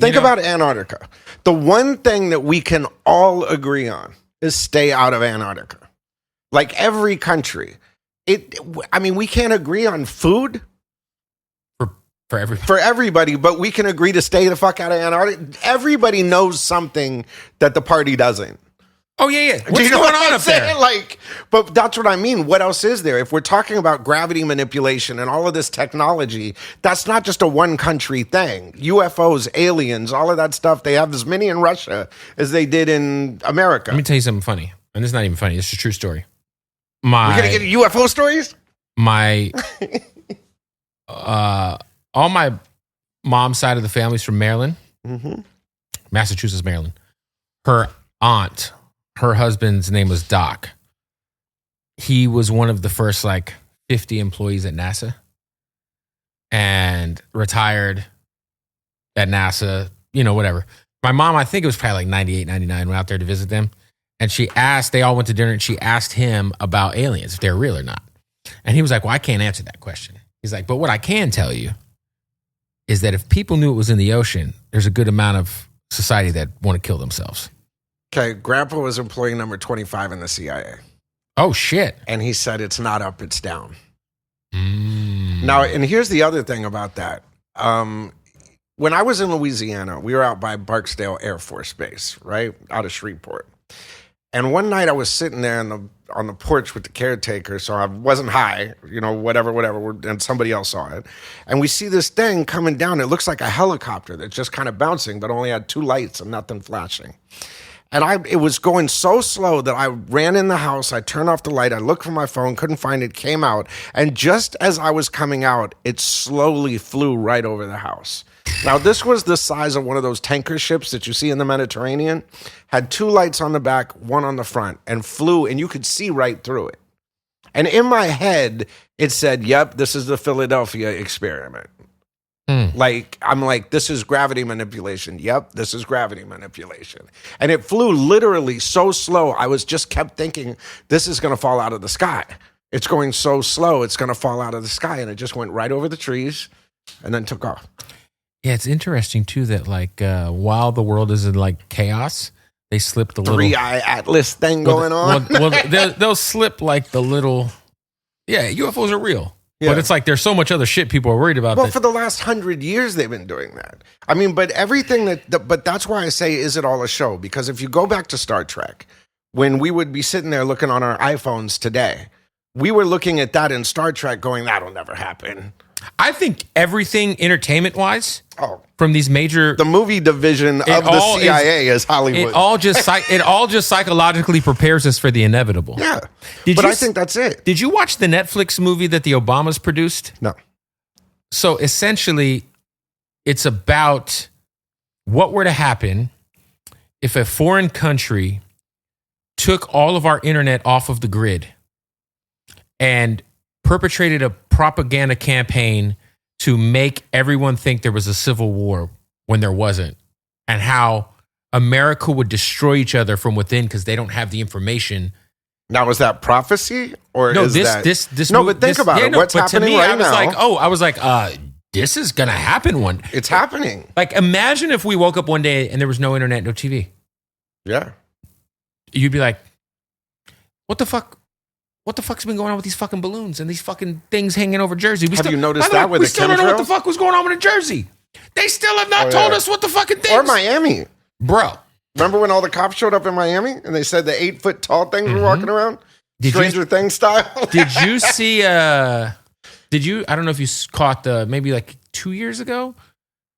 Think about Antarctica. The one thing that we can all agree on is stay out of Antarctica. Like every country. We can't agree on food. For everybody, but we can agree to stay the fuck out of Antarctica. Everybody knows something that the party doesn't. Oh, yeah. What's going on up there? But that's what I mean. What else is there? If we're talking about gravity manipulation and all of this technology, that's not just a one country thing. UFOs, aliens, all of that stuff, they have as many in Russia as they did in America. Let me tell you something funny. And this is not even funny. It's a true story. We're going to get UFO stories? All my mom's side of the family's from Maryland, Massachusetts, Maryland. Her aunt, her husband's name was Doc. He was one of the first 50 employees at NASA and retired at NASA, whatever. My mom, I think it was probably 98, 99, went out there to visit them. And they all went to dinner and she asked him about aliens, if they're real or not. And he was like, well, I can't answer that question. He's like, but what I can tell you is that if people knew it was in the ocean, there's a good amount of society that want to kill themselves. Okay, Grandpa was employee number 25 in the CIA. Oh, shit. And he said it's not up, it's down. Now, and here's the other thing about that. When I was in Louisiana, we were out by Barksdale Air Force Base, right? Out of Shreveport. And one night I was sitting there on the porch with the caretaker, so I wasn't high, whatever, and somebody else saw it. And we see this thing coming down. It looks like a helicopter that's just kind of bouncing, but only had 2 lights and nothing flashing. And it was going so slow that I ran in the house, I turned off the light, I looked for my phone, couldn't find it, came out. And just as I was coming out, it slowly flew right over the house. Now, this was the size of one of those tanker ships that you see in the Mediterranean. Had 2 lights on the back, 1 on the front, and flew, and you could see right through it. And in my head, it said, yep, this is the Philadelphia experiment. I'm like, this is gravity manipulation. Yep, this is gravity manipulation. And it flew literally so slow, I kept thinking, this is going to fall out of the sky. It's going so slow, it's going to fall out of the sky. And it just went right over the trees and then took off. Yeah, it's interesting, too, that while the world is in chaos, they slip the 3-eye Atlas thing going on. They'll slip the little, UFOs are real. Yeah. But it's there's so much other shit people are worried about. Well, for the last 100 years, they've been doing that. I mean, but everything but that's why I say, is it all a show? Because if you go back to Star Trek, when we would be sitting there looking on our iPhones today, we were looking at that in Star Trek going, that'll never happen. I think everything entertainment-wise from these major... The movie division of the CIA is Hollywood. It all just psychologically prepares us for the inevitable. Yeah. I think that's it. Did you watch the Netflix movie that the Obamas produced? No. So essentially, it's about what were to happen if a foreign country took all of our internet off of the grid and perpetrated a propaganda campaign to make everyone think there was a civil war when there wasn't, and how America would destroy each other from within because they don't have the information. Now, is that prophecy or no? Is This. No, but think about it. What's happening right now? I was like, this is gonna happen. It's happening. Imagine if we woke up one day and there was no internet, no TV. Yeah, you'd be like, what the fuck? What the fuck's been going on with these fucking balloons and these fucking things hanging over Jersey? Have you noticed that with the chemtrails? We still don't know what the fuck was going on with Jersey. They still have not told us what the fucking things. Or Miami. Bro. Remember when all the cops showed up in Miami and they said the 8-foot tall things were walking around? Stranger Things style? Did you see, I don't know if you caught maybe 2 years ago,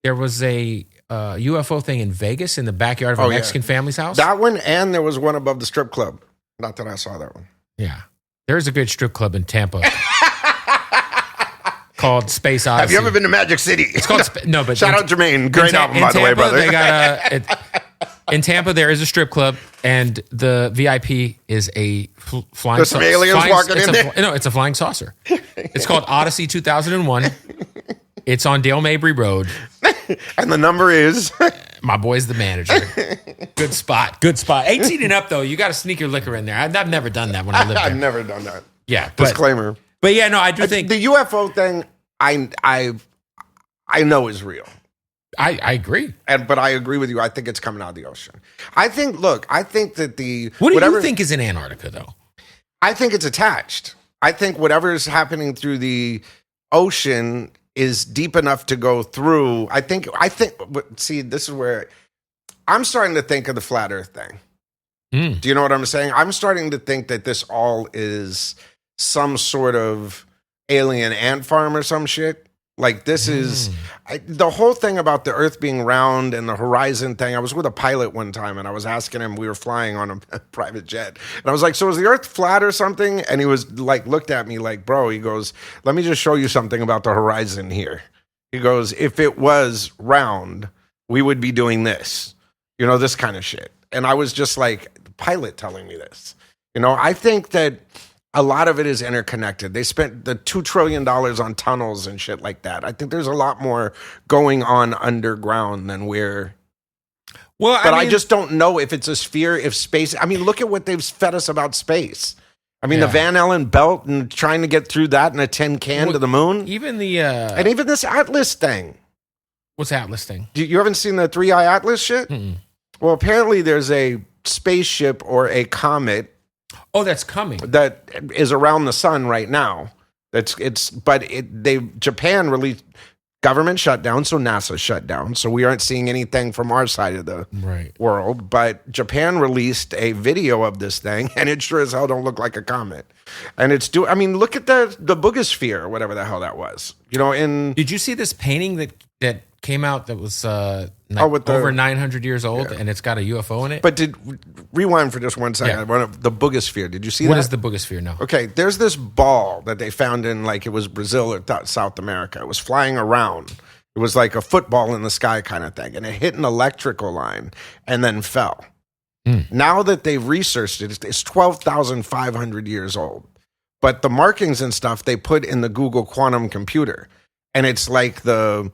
there was a UFO thing in Vegas in the backyard of a Mexican family's house? That one, and there was one above the strip club. Not that I saw that one. Yeah. There's a good strip club in Tampa called Space Odyssey. Have you ever been to Magic City? It's called but shout out Jermaine, great album by the way, brother. They got in Tampa there is a strip club, and the VIP is a flying. There's some aliens walking in there. No, it's a flying saucer. It's called Odyssey 2001. It's on Dale Mabry Road. And the number is? My boy's the manager. Good spot. 18 and up, though. You got to sneak your liquor in there. I've never done that when I lived there. I've never done that. Yeah. Disclaimer. But yeah, no, I do think... The UFO thing, I know is real. I agree. But I agree with you. I think it's coming out of the ocean. I think that What do you think is in Antarctica, though? I think it's attached. I think whatever's happening through the ocean is deep enough to go through. I think, see, this is where I'm starting to think of the flat earth thing. Do you know what I'm saying? I'm starting to think that this all is some sort of alien ant farm or some shit. Like this is the whole thing about the earth being round and the horizon thing. I was with a pilot one time and I was asking him, we were flying on a private jet. And I was like, so is the earth flat or something? And he was like, looked at me like, bro, he goes, let me just show you something about the horizon here. He goes, if it was round, we would be doing this, you know, this kind of shit. And I was just like, the pilot telling me this, you know, I think that a lot of it is interconnected. They spent the $2 trillion on tunnels and shit like that. I think there's a lot more going on underground than we're... Well, I just don't know if it's a sphere, if space... I mean, look at what they've fed us about space. I mean, the Van Allen belt and trying to get through that in a tin can to the moon. Even the... and even this Atlas thing. What's Atlas thing? You haven't seen the 3-eye Atlas shit? Mm-mm. Well, apparently there's a spaceship or a comet... Oh, that's coming. That is around the sun right now. Japan released government shutdown, so NASA shut down. So we aren't seeing anything from our side of the world. But Japan released a video of this thing, and it sure as hell don't look like a comet. And I mean, look at the Boogosphere, or whatever the hell that was. You know, did you see this painting that came out that was over 900 years old, and it's got a UFO in it? But rewind for just 1 second. Yeah. The Boogosphere. Did you see that? What is the Boogosphere now? Okay, there's this ball that they found in, like, it was Brazil or South America. It was flying around. It was like a football in the sky kind of thing, and it hit an electrical line and then fell. Now that they've researched it, it's 12,500 years old. But the markings and stuff they put in the Google quantum computer, and it's like the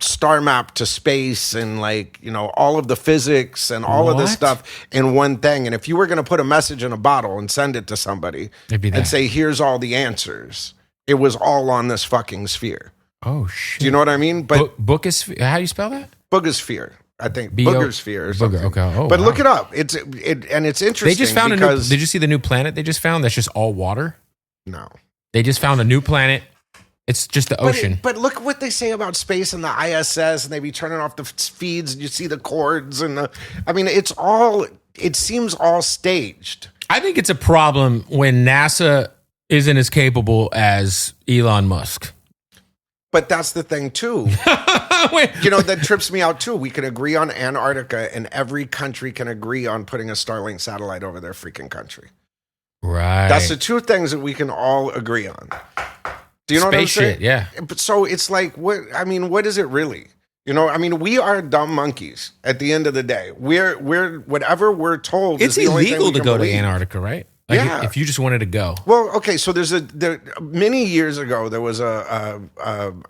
star map to space and, like, you know, all of the physics and all of this stuff in one thing. And if you were going to put a message in a bottle and send it to somebody and say, here's all the answers, it was all on this fucking sphere. Oh, shit. Do you know what I mean? But Boogosphere, how do you spell that? Boogosphere. I think Boogosphere or something. Okay. Oh, but look it up. It's interesting. They just found did you see the new planet they just found? That's just all water? No. They just found a new planet. It's just the ocean. But look what they say about space and the ISS, and they be turning off the feeds, and you see the cords, and it seems all staged. I think it's a problem when NASA isn't as capable as Elon Musk. But that's the thing, too. You know, that trips me out, too. We can agree on Antarctica, and every country can agree on putting a Starlink satellite over their freaking country. Right. That's the two things that we can all agree on. Do you know what I'm saying? Shit, yeah. But so it's like, what is it really? You know, I mean, we are dumb monkeys at the end of the day. We're whatever we're told. It's illegal to go to Antarctica, right? Like yeah. If you just wanted to go. Well, okay. So many years ago, there was I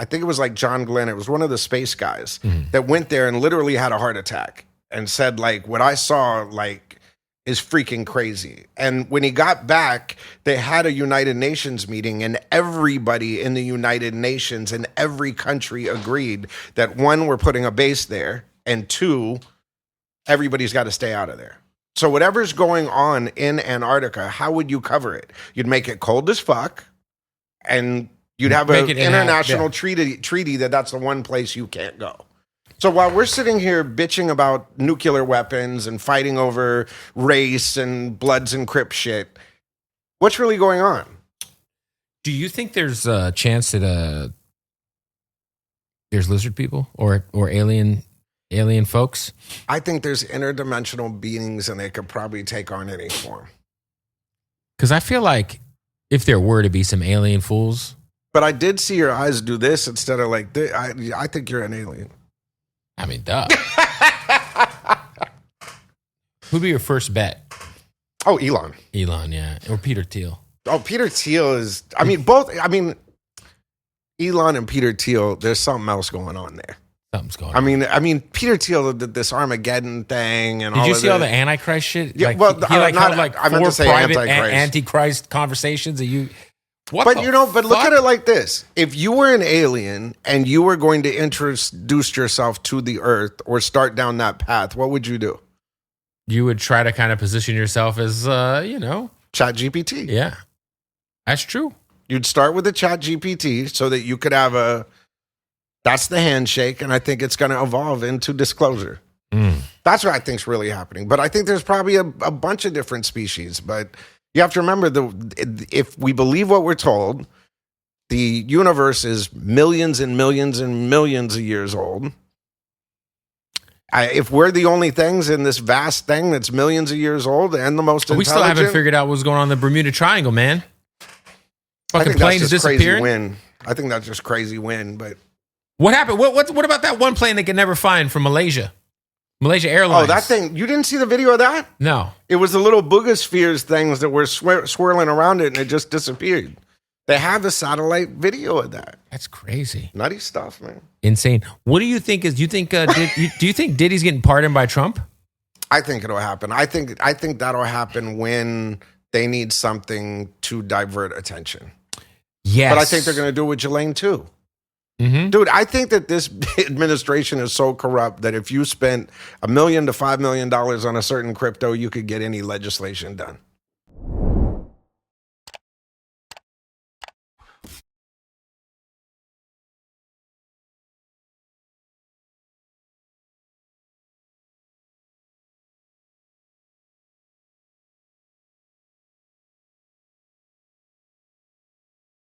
think it was like John Glenn. It was one of the space guys that went there and literally had a heart attack and said, like, what I saw, like, is freaking crazy. And when he got back, they had a United Nations meeting, and everybody in the United Nations in every country agreed that, one, we're putting a base there, and two, everybody's got to stay out of there. So whatever's going on in Antarctica, how would you cover it? You'd make it cold as fuck, and you'd have an international treaty that's the one place you can't go. So while we're sitting here bitching about nuclear weapons and fighting over race and Bloods and Crips shit, what's really going on? Do you think there's a chance that there's lizard people or alien folks? I think there's interdimensional beings, and they could probably take on any form. Because I feel like if there were to be some alien fools. But I did see your eyes do this instead of like this. I think you're an alien. I mean, duh. Who'd be your first bet? Oh, Elon. Elon, yeah. Or Peter Thiel. Oh, Peter Thiel is, I mean, both, I mean, Elon and Peter Thiel, there's something else going on there. Something's going on. I mean, Peter Thiel did this Armageddon thing and all of that. Did you see all the Antichrist shit? Yeah, like, well, he held like I meant to say private Antichrist. Antichrist conversations that you... What But the but look fuck? at it like this. If you were an alien and you were going to introduce yourself to the Earth or start down that path, what would you do? You would try to kind of position yourself as, Chat GPT. yeah, that's true. You'd start with the Chat GPT so that you could have that's the handshake, and I think it's going to evolve into disclosure. That's what I think's really happening. But I think there's probably a bunch of different species. But you have to remember, if we believe what we're told, the universe is millions and millions and millions of years old. If we're the only things in this vast thing that's millions of years old and the most intelligent, We still haven't figured out what's going on in the Bermuda Triangle, man. I Fucking think that's planes just crazy disappearing. win. I think that's just crazy win. But What happened? What about that one plane they could never find from Malaysia? Malaysia Airlines. oh, that thing! You didn't see the video of that? No. It was the little boogospheres things that were swirling around it, and it just disappeared. They have a satellite video of that. That's crazy. Nutty stuff, man. Insane. What do you think is? Do you think Diddy's getting pardoned by Trump? I think it'll happen. I think that'll happen when they need something to divert attention. Yes. But I think they're going to do it with Ghislaine too. Mm-hmm. Dude, I think that this administration is so corrupt that if you spent $1 million to $5 million on a certain crypto, you could get any legislation done.